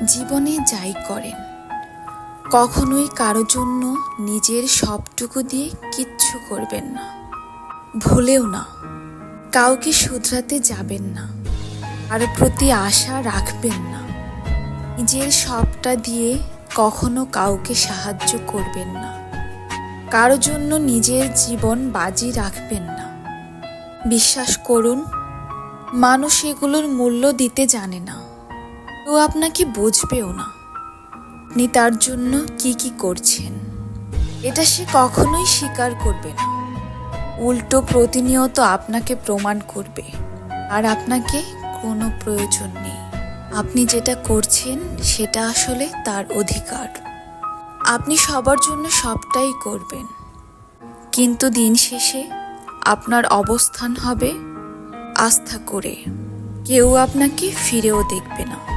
জীবনে যাই করেন, কখনোই কারো জন্য নিজের সবটুকু দিয়ে কিচ্ছু করবেন না। ভুলেও না, কাউকে শুধরাতে যাবেন না, কারো প্রতি আশা রাখবেন না। নিজের সবটা দিয়ে কখনো কাউকে সাহায্য করবেন না। কারো জন্য নিজের জীবন বাজি রাখবেন না। বিশ্বাস করুন, মানুষ এগুলোর মূল্য দিতে জানে না। কেউ আপনাকে বুঝবেও না আপনি তার জন্য কি করছেন। এটা সে কখনোই স্বীকার করবে না। উল্টো প্রতিনিয়ত আপনাকে প্রমাণ করবে আর আপনাকে কোনো প্রয়োজন নেই। আপনি যেটা করছেন সেটা আসলে তার অধিকার। আপনি সবার জন্য সবটাই করবেন, কিন্তু দিন শেষে আপনার অবস্থান হবে আস্থা করে। কেউ আপনাকে ফিরেও দেখবে না।